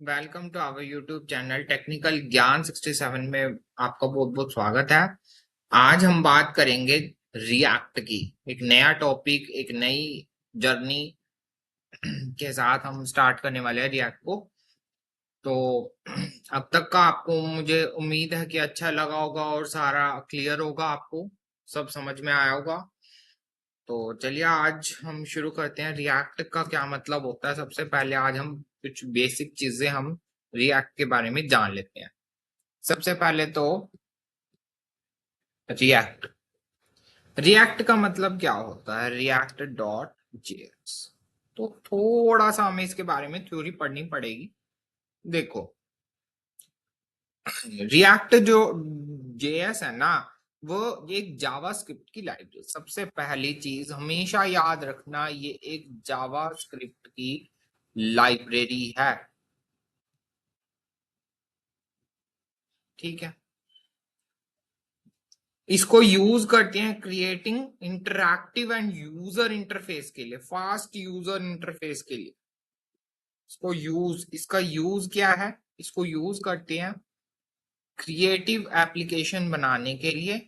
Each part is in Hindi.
Welcome to our YouTube channel technical Gyan 67 में आपका बहुत बहुत स्वागत है। आज हम बात करेंगे रिएक्ट की। एक नया टॉपिक, एक नई जर्नी के साथ हम स्टार्ट करने वाले हैं रिएक्ट को। तो अब तक का आपको, मुझे उम्मीद है कि अच्छा लगा होगा और सारा क्लियर होगा, आपको सब समझ में आया होगा। तो चलिए आज हम शुरू करते हैं। रिएक्ट का क्या मतलब होता है, सबसे पहले आज हम कुछ बेसिक चीजें हम रिएक्ट के बारे में जान लेते हैं। सबसे पहले तो रिएक्ट रिएक्ट का मतलब क्या होता है, रिएक्ट डॉट जेएस। तो थोड़ा सा हमें इसके बारे में थ्योरी पढ़नी पड़ेगी। देखो, रिएक्ट जो जेएस है ना, वो एक जावास्क्रिप्ट की लाइब्रेरी। सबसे पहली चीज हमेशा याद रखना, ये एक जावास्क्रिप्ट की लाइब्रेरी है। ठीक है, इसको यूज करते हैं creating interactive and user interface के लिए, फास्ट यूजर इंटरफेस के लिए। इसका यूज क्या है, इसको यूज करते हैं क्रिएटिव एप्लीकेशन बनाने के लिए।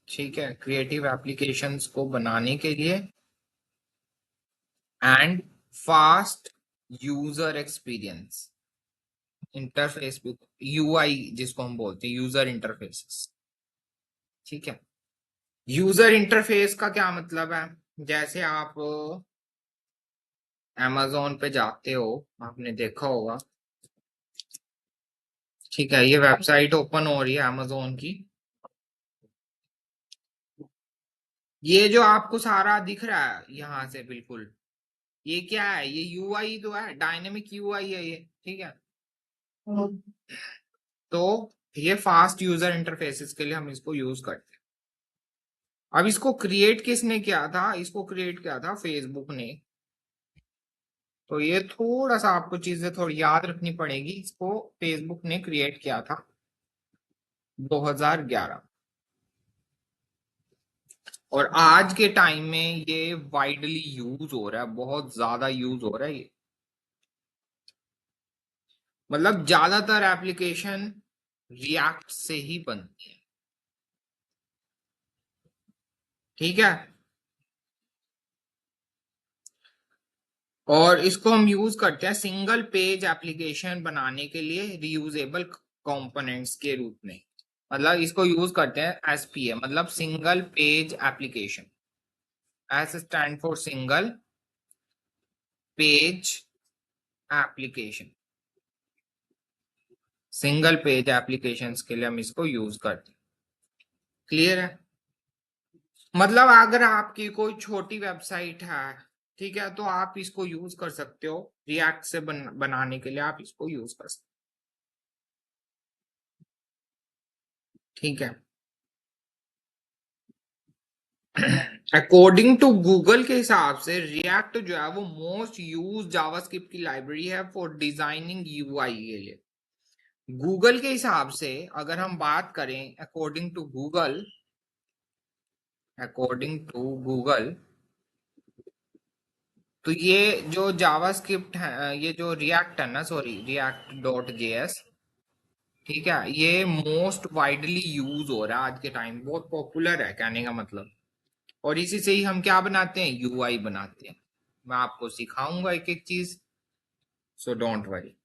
ठीक है, क्रिएटिव एप्लीकेशंस को बनाने के लिए and fast user experience interface, UI जिसको हम बोलते हैं, यूजर इंटरफेसेस। ठीक है, यूजर इंटरफेस का क्या मतलब है, जैसे आप amazon पे जाते हो, आपने देखा होगा। ठीक है, ये वेबसाइट ओपन हो रही है amazon की। ये जो आपको सारा दिख रहा है यहाँ से बिल्कुल, ये क्या है, ये यूआई तो है, डायनेमिक यूआई है ये। ठीक है, तो ये फास्ट यूजर इंटरफेसेस के लिए हम इसको यूज करते हैं। अब इसको क्रिएट किसने किया था, इसको क्रिएट किया था फेसबुक ने। तो ये थोड़ा सा आपको चीजें थोड़ी याद रखनी पड़ेगी। इसको फेसबुक ने क्रिएट किया था 2011। और आज के टाइम में ये वाइडली यूज हो रहा है, बहुत ज्यादा यूज हो रहा है ये। मतलब ज्यादातर एप्लीकेशन रिएक्ट से ही बनती है। ठीक है, और इसको हम यूज करते हैं सिंगल पेज एप्लीकेशन बनाने के लिए रीयूजेबल कंपोनेंट्स के रूप में। मतलब इसको यूज करते हैं एसपीए, मतलब single page application. S stand for single page application. Single page applications के लिए हम इसको यूज करते हैं। क्लियर है, मतलब अगर आपकी कोई छोटी वेबसाइट है, ठीक है, तो आप इसको यूज कर सकते हो। रिएक्ट से बनाने के लिए आप इसको यूज कर सकते हो। ठीक है, अकॉर्डिंग टू गूगल के हिसाब से रिएक्ट जो है वो मोस्ट यूज जावास्क्रिप्ट की लाइब्रेरी है फॉर डिजाइनिंग यूआई के लिए। गूगल के हिसाब से अगर हम बात करें, अकॉर्डिंग टू गूगल, तो ये जो जावास्क्रिप्ट है, ये जो रिएक्ट है ना, सॉरी, रिएक्ट डॉट जेएस, ठीक है, ये मोस्ट वाइडली यूज हो रहा है आज के टाइम, बहुत पॉपुलर है कहने का मतलब। और इसी से ही हम क्या बनाते हैं, यूआई बनाते हैं। मैं आपको सिखाऊंगा एक एक चीज, सो डोंट वरी।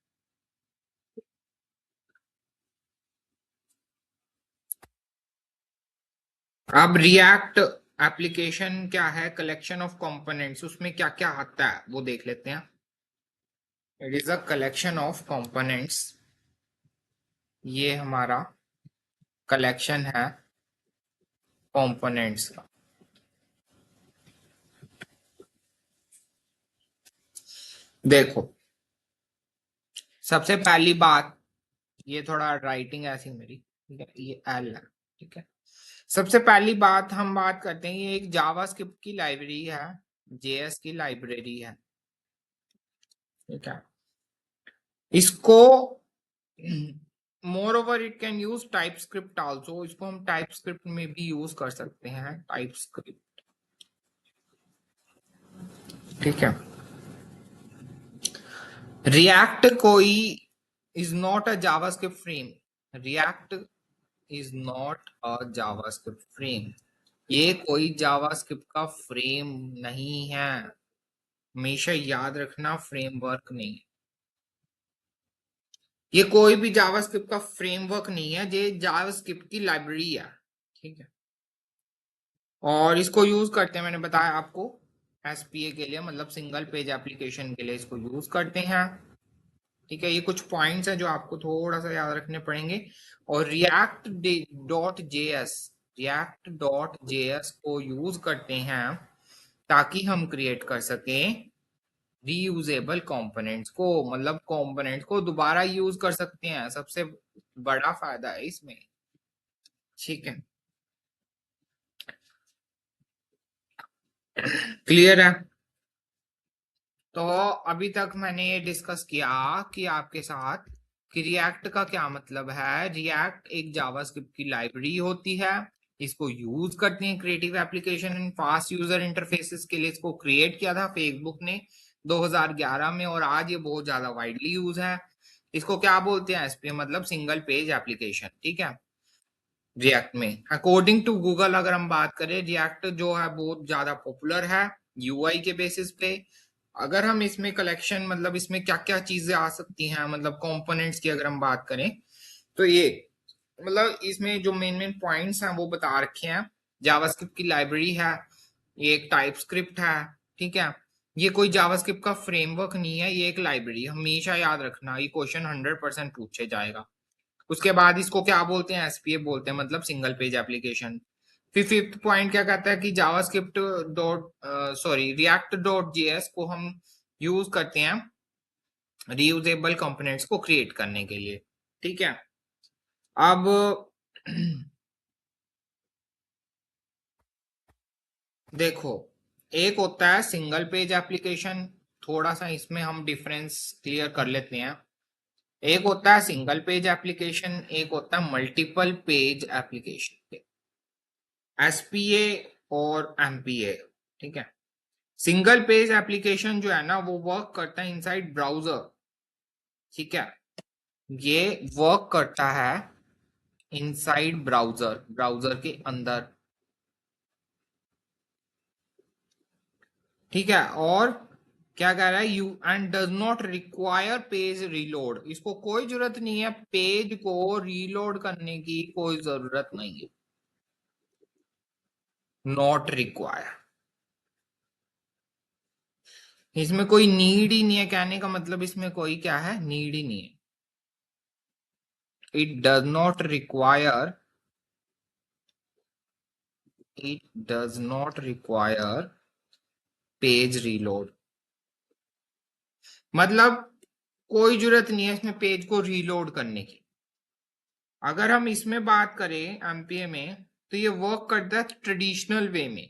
अब रिएक्ट एप्लीकेशन क्या है, कलेक्शन ऑफ कंपोनेंट्स, उसमें क्या क्या आता है वो देख लेते हैं। It is a collection of components, ये हमारा कलेक्शन है कंपोनेंट्स का। देखो, सबसे पहली बात, ये थोड़ा राइटिंग ऐसी मेरी, ठीक है, ये एल है। ठीक है, सबसे पहली बात हम बात करते हैं, ये एक जावास्क्रिप्ट की लाइब्रेरी है, जेएस की लाइब्रेरी है। ठीक है, इसको more over it can use type script also, इसको हम टाइप स्क्रिप्ट में भी यूज कर सकते हैं, टाइप स्क्रिप्ट। ठीक है, रिएक्ट कोई is not a JavaScript frame. React is not a JavaScript frame. ये कोई जावास्क्रिप्ट का फ्रेम नहीं है। हमेशा याद रखना, फ्रेमवर्क नहीं। ये कोई भी जावास्क्रिप्ट का फ्रेमवर्क नहीं है, ये जावास्क्रिप्ट की लाइब्रेरी है। ठीक है। और इसको यूज करते हैं, मैंने बताया आपको, एसपीए के लिए, मतलब सिंगल पेज एप्लीकेशन के लिए इसको यूज करते हैं। ठीक है, ये कुछ पॉइंट्स हैं जो आपको थोड़ा सा याद रखने पड़ेंगे। और रिएक्ट डॉट जेएस को यूज करते हैं ताकि हम क्रिएट कर सकें रीयूजेबल कंपोनेंट्स को, मतलब कंपोनेंट्स को दोबारा यूज कर सकते हैं, सबसे बड़ा फायदा है इसमें। ठीक है, क्लियर है। तो अभी तक मैंने ये डिस्कस किया कि आपके साथ कि रिएक्ट का क्या मतलब है। रिएक्ट एक जावास्क्रिप्ट की लाइब्रेरी होती है। इसको यूज करते हैं creative application and fast user interfaces के लिए। इसको क्रिएट किया था फेसबुक ने 2011 में, और आज ये बहुत ज्यादा वाइडली यूज है। इसको क्या बोलते हैं, एसपीए, मतलब सिंगल पेज एप्लीकेशन। ठीक है, रिएक्ट में अकॉर्डिंग टू गूगल अगर हम बात करें, रिएक्ट जो है बहुत ज्यादा पॉपुलर है यूआई के बेसिस पे। अगर हम इसमें कलेक्शन, मतलब इसमें क्या क्या चीजें आ सकती हैं, मतलब कंपोनेंट्स की अगर हम बात करें, तो ये, मतलब इसमें जो मेन मेन पॉइंट्स हैं वो बता रखे हैं। जावास्क्रिप्ट की लाइब्रेरी है, ये एक टाइप स्क्रिप्ट है। ठीक है, ये कोई जावास्क्रिप्ट का फ्रेमवर्क नहीं है, ये एक लाइब्रेरी। हमेशा याद रखना, ये क्वेश्चन 100% पूछे जाएगा। उसके बाद इसको क्या बोलते हैं, एसपीए बोलते हैं, मतलब सिंगल पेज एप्लीकेशन। फिर फिफ्थ पॉइंट क्या कहता है कि JavaScript dot sorry react dot JS को हम यूज करते हैं रीयूजेबल कंपोनेंट्स को क्रिएट करने के लिए। ठीक है, अब देखो, एक होता है सिंगल पेज एप्लीकेशन। थोड़ा सा इसमें हम डिफरेंस क्लियर कर लेते हैं। एक होता है सिंगल पेज एप्लीकेशन, एक होता है मल्टीपल पेज एप्लीकेशन, एसपीए और एमपीए। ठीक है, सिंगल पेज एप्लीकेशन जो है ना, वो वर्क करता है इनसाइड ब्राउजर। ठीक है, ये वर्क करता है इनसाइड ब्राउजर, ब्राउजर के अंदर। ठीक है, और क्या कह रहा है, you and does not require page reload. इसको कोई जरूरत नहीं है पेज को रीलोड करने की, कोई जरूरत नहीं है, नॉट रिक्वायर। इसमें कोई नीड ही नहीं है, कहने का मतलब इसमें कोई क्या है, नीड ही नहीं है। it does not require it does not require page reload. मतलब कोई जरूरत नहीं है इसमें पेज को रीलोड करने की। अगर हम इसमें बात करें एमपीए में, तो ये वर्क करता है ट्रेडिशनल वे में।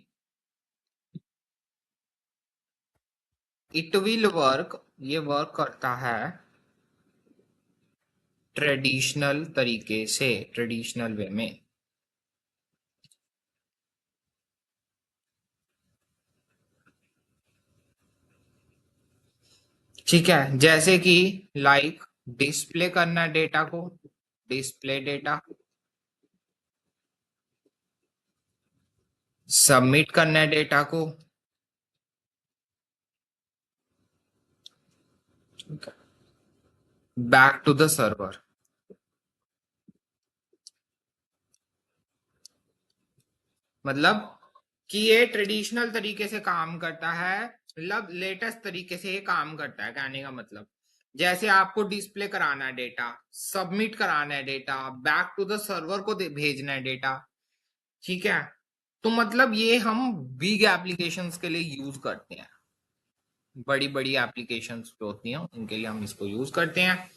इट विल वर्क, ये वर्क करता है ट्रेडिशनल तरीके से, ट्रेडिशनल वे में। ठीक है, जैसे कि लाइक डिस्प्ले करना डेटा को, डिस्प्ले डेटा, सबमिट करना है डेटा को, बैक टू द सर्वर। मतलब कि ये ट्रेडिशनल तरीके से काम करता है, मतलब लेटेस्ट तरीके से ये काम करता है, कहने का मतलब। जैसे आपको डिस्प्ले कराना है डेटा, सबमिट कराना है data, back to the server को भेजना है डेटा। ठीक है, तो मतलब ये हम बिग एप्लीकेशंस के लिए यूज करते हैं। बड़ी बड़ी एप्लीकेशंस जो होती हैं उनके लिए हम इसको यूज करते हैं।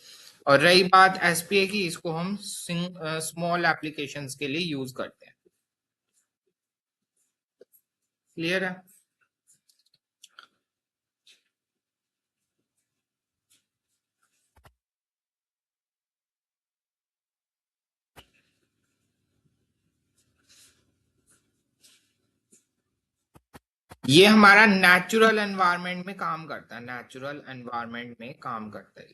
और रही बात एसपीए की, इसको हम स्मॉल एप्लीकेशंस के लिए यूज करते हैं। क्लियर है। ये हमारा नेचुरल एनवायरनमेंट में काम करता है, नेचुरल एनवायरनमेंट में काम करता है।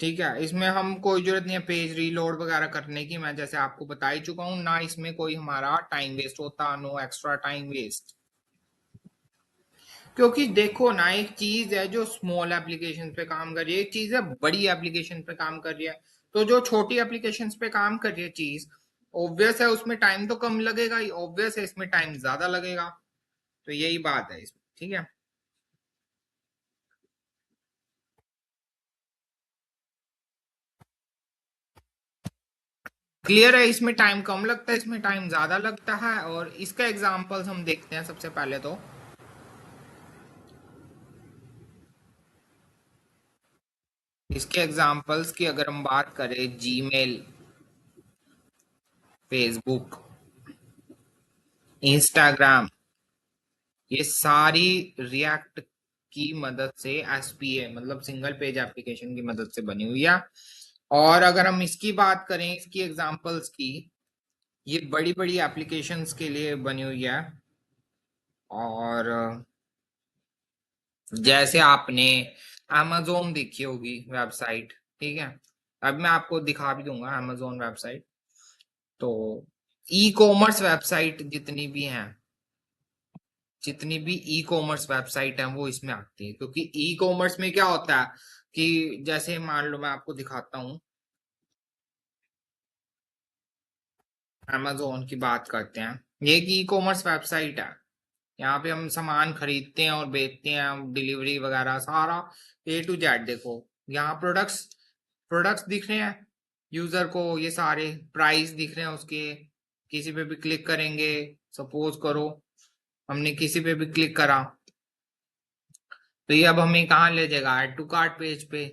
ठीक है, इसमें हम कोई जरूरत नहीं है पेज रीलोड वगैरह करने की, मैं जैसे आपको बता ही चुका हूँ ना, इसमें कोई हमारा टाइम वेस्ट होता, नो एक्स्ट्रा टाइम वेस्ट। क्योंकि देखो ना, एक चीज है जो स्मॉल एप्लीकेशन पे काम कर रही है, एक चीज है बड़ी एप्लीकेशन पे काम कर रही है। तो जो छोटी एप्लीकेशन पे काम कर रही है चीज, ऑब्वियस है उसमें टाइम तो कम लगेगा ही, ऑब्वियस है इसमें टाइम ज्यादा लगेगा। तो यही बात है इसमें, ठीक है। क्लियर है, इसमें टाइम कम लगता है, इसमें टाइम ज्यादा लगता है। और इसका एग्जांपल्स हम देखते हैं सबसे पहले तो। इसके एग्जांपल्स की अगर हम बात करें, जीमेल, फेसबुक, इंस्टाग्राम, ये सारी रिएक्ट की मदद से, एसपीए मतलब सिंगल पेज एप्लीकेशन की मदद से बनी हुई है। और अगर हम इसकी बात करें, इसकी एग्जांपल्स की, ये बड़ी बड़ी एप्लीकेशंस के लिए बनी हुई है। और जैसे आपने amazon देखी होगी वेबसाइट, ठीक है, अब मैं आपको दिखा भी दूंगा amazon वेबसाइट। तो ई कॉमर्स वेबसाइट जितनी भी हैं, जितनी भी ई कॉमर्स वेबसाइट है वो इसमें आती है। क्योंकि ई कॉमर्स में क्या होता है कि जैसे मान लो मैं आपको दिखाता हूँ, amazon की बात करते हैं। ये एक ई कॉमर्स वेबसाइट है, यहाँ पे हम सामान खरीदते हैं और बेचते हैं, डिलीवरी वगैरह सारा ए टू जेड। देखो यहाँ प्रोडक्ट्स, प्रोडक्ट्स दिख रहे हैं यूजर को, ये सारे प्राइस दिख रहे हैं उसके। किसी पे भी क्लिक करेंगे, सपोज करो हमने किसी पे भी क्लिक करा, तो ये अब हमें कहाँ ले जाएगा, ऐड टू कार्ट पेज पे।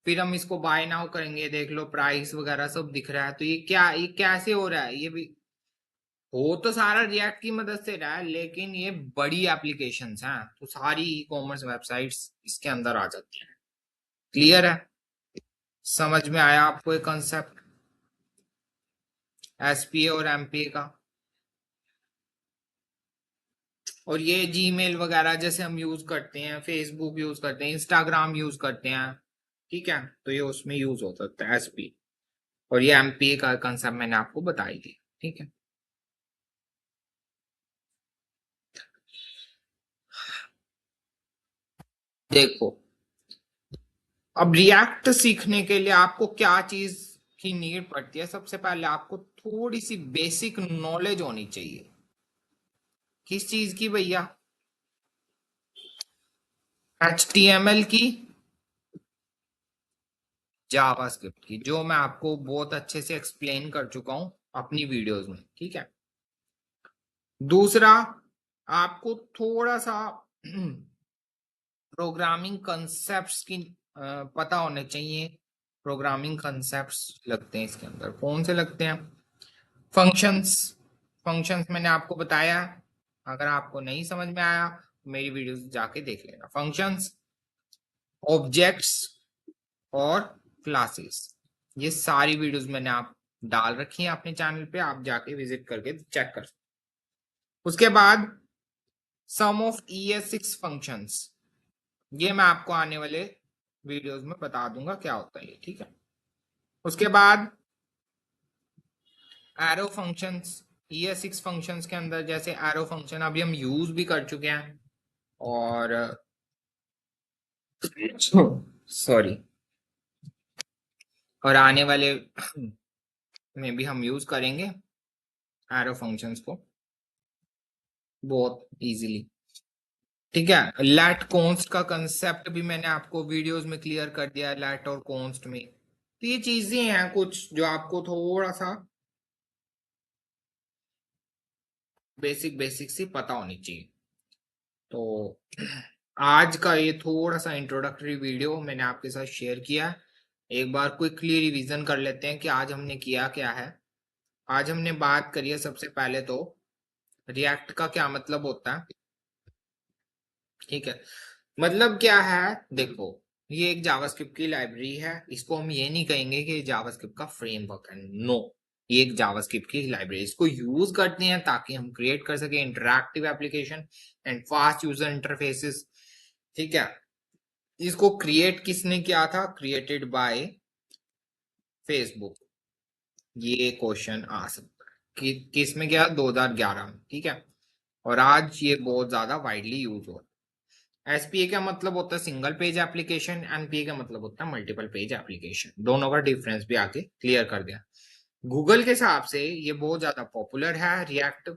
फिर हम इसको बाय नाउ करेंगे, देख लो प्राइस वगैरह सब दिख रहा है। तो ये क्या, ये कैसे हो रहा है, ये भी हो तो सारा रिएक्ट की मदद से रहा है, लेकिन ये बड़ी एप्लीकेशंस हैं तो सारी ई कॉमर्स वेबसाइट्स इसके अंदर आ जाती हैं। क्लियर है, समझ में आया आपको ये कंसेप्ट एसपीए और एमपीए का। और ये जीमेल वगैरह जैसे हम यूज करते हैं, फेसबुक यूज करते हैं, इंस्टाग्राम यूज करते हैं, ठीक है, तो ये उसमें यूज हो सकता है एसपी। और ये एमपीए का कंसेप्ट मैंने आपको बताई थी, ठीक है। देखो, अब रिएक्ट सीखने के लिए आपको क्या चीज की नीड पड़ती है, सबसे पहले आपको थोड़ी सी बेसिक नॉलेज होनी चाहिए। किस चीज की भैया, HTML की, जावास्क्रिप्ट की, जो मैं आपको बहुत अच्छे से एक्सप्लेन कर चुका हूं अपनी वीडियोस में, ठीक है। दूसरा, आपको थोड़ा सा प्रोग्रामिंग कंसेप्ट्स की पता होने चाहिए। प्रोग्रामिंग कंसेप्ट्स लगते हैं इसके अंदर, कौन से लगते हैं, फंक्शंस। फंक्शंस मैंने आपको बताया, अगर आपको नहीं समझ में आया मेरी वीडियोस जाके देख लेना। फंक्शंस, ऑब्जेक्ट्स और क्लासेस, ये सारी वीडियोस मैंने आप डाल रखी हैं अपने चैनल पे, आप जाके विजिट करके चेक कर सकते। उसके बाद सम ऑफ ES6 फंक्शंस, ये मैं आपको आने वाले वीडियोस में बता दूंगा क्या होता है ये, ठीक है। उसके बाद एरो फंक्शंस, ES6 फंक्शंस के अंदर जैसे एरो फंक्शन अभी हम यूज भी कर चुके हैं, और सॉरी, और आने वाले में भी हम यूज करेंगे एरो फंक्शंस को बहुत इजीली, ठीक है। लेट कॉन्स्ट का कंसेप्ट भी मैंने आपको वीडियोस में क्लियर कर दिया है, लेट और कॉन्स्ट में। तो ये चीजें हैं कुछ जो आपको थोड़ा सा बेसिक बेसिक सी पता होनी चाहिए। तो आज का ये थोड़ा सा इंट्रोडक्टरी वीडियो मैंने आपके साथ शेयर किया है। एक बार क्विकली रिवीजन कर लेते हैं कि आज हमने किया क्या है। आज हमने बात करी है सबसे पहले तो रिएक्ट का क्या मतलब होता है, ठीक है। मतलब क्या है, देखो ये एक जावास्क्रिप्ट की लाइब्रेरी है, इसको हम ये नहीं कहेंगे कि जावास्क्रिप्ट का फ्रेमवर्क है, नो, ये एक जावास्क्रिप्ट की लाइब्रेरी, इसको यूज करते हैं ताकि हम क्रिएट कर सके interactive application and fast user interfaces. ठीक है, इसको क्रिएट किसने किया था? Created by Facebook. ये क्वेश्चन आ सकता है कि किस में किया? 2011 में। ठीक है, और आज ये बहुत ज्यादा वाइडली यूज हो रहा है। एसपीए का मतलब होता है सिंगल पेज एप्लीकेशन, एनपीए का मतलब होता है मल्टीपल पेज एप्लीकेशन। दोनों का डिफरेंस भी आगे क्लियर कर दिया। गूगल के हिसाब से ये बहुत ज्यादा पॉपुलर है रिएक्ट,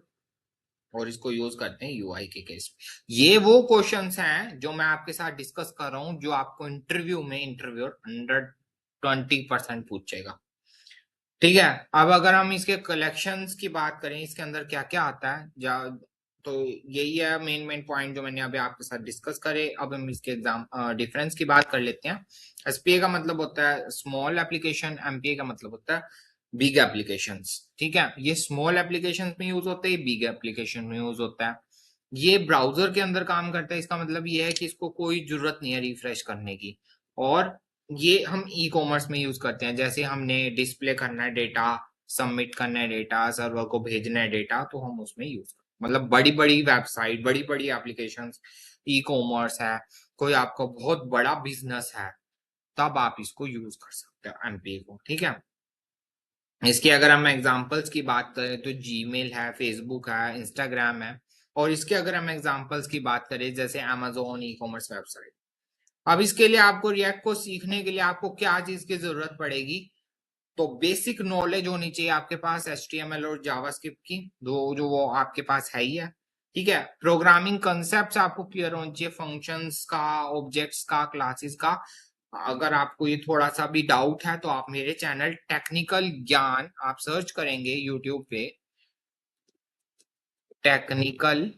और इसको यूज करते हैं यूआई के केस में। ये वो क्वेश्चंस हैं जो मैं आपके साथ डिस्कस कर रहा हूं, जो आपको इंटरव्यू में इंटरव्यूअर 120% पूछेगा। ठीक है, अब अगर हम इसके कलेक्शंस की बात करें, इसके अंदर क्या क्या आता है तो यही है मेन पॉइंट जो मैंने अभी आपके साथ डिस्कस करे। अब हम इसके एग्जाम डिफरेंस की बात कर लेते हैं। एसपीए का मतलब होता है स्मॉल एप्लीकेशन, एमपीए का मतलब होता है बिग एप्लीकेशंस। ठीक है, ये स्मॉल एप्लीकेशंस में यूज होता है, बिग एप्लीकेशन में यूज होता है। ये ब्राउजर के अंदर काम करता है, इसका मतलब ये है कि इसको कोई जरूरत नहीं है रिफ्रेश करने की। और ये हम ई कॉमर्स में यूज करते हैं, जैसे हमने डिस्प्ले करना है डेटा, सबमिट करना है डेटा, सर्वर को भेजना है डेटा, तो हम उसमें यूज करते हैं। मतलब बड़ी बड़ी वेबसाइट, बड़ी बड़ी एप्लीकेशन, ई कॉमर्स है, कोई आपका बहुत बड़ा बिजनेस है, तब आप इसको यूज कर सकते हो एमपीए को। ठीक है, इसके अगर हम एग्जांपल्स की बात करें तो जीमेल है, फेसबुक है, इंस्टाग्राम है। और इसके अगर हम एग्जांपल्स की बात करें जैसे अमेजोन ई कॉमर्स वेबसाइट। अब इसके लिए आपको रिएक्ट को सीखने के लिए आपको क्या चीज की जरूरत पड़ेगी? तो बेसिक नॉलेज होनी चाहिए आपके पास HTML और जावास्क्रिप्ट की, दो जो वो आपके पास है ही है। ठीक है, प्रोग्रामिंग कंसेप्ट आपको क्लियर होना चाहिए, फंक्शंस का, ऑब्जेक्ट्स का, क्लासेस का। अगर आपको ये थोड़ा सा भी डाउट है तो आप मेरे चैनल टेक्निकल ज्ञान आप सर्च करेंगे यूट्यूब पे, टेक्निकल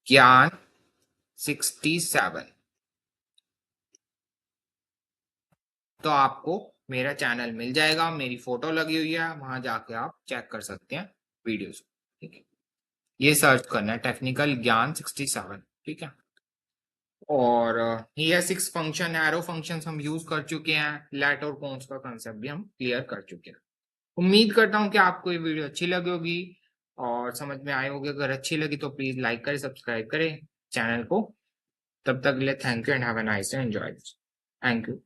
ज्ञान 67, तो आपको मेरा चैनल मिल जाएगा, मेरी फोटो लगी हुई है, वहां जाके आप चेक कर सकते हैं वीडियोस। ठीक है, ये सर्च करना है टेक्निकल ज्ञान 67। ठीक है, और ये 6 फंक्शन, एरो फंक्शंस हम यूज कर चुके हैं, लेट और कॉन्स का कंसेप्ट भी हम क्लियर कर चुके हैं। उम्मीद करता हूँ कि आपको ये वीडियो अच्छी लगी होगी और समझ में आई होगी। अगर अच्छी लगी तो प्लीज लाइक करें, सब्सक्राइब करें चैनल को। तब तक के लिए thank you and have a nice day, enjoy. Thank you.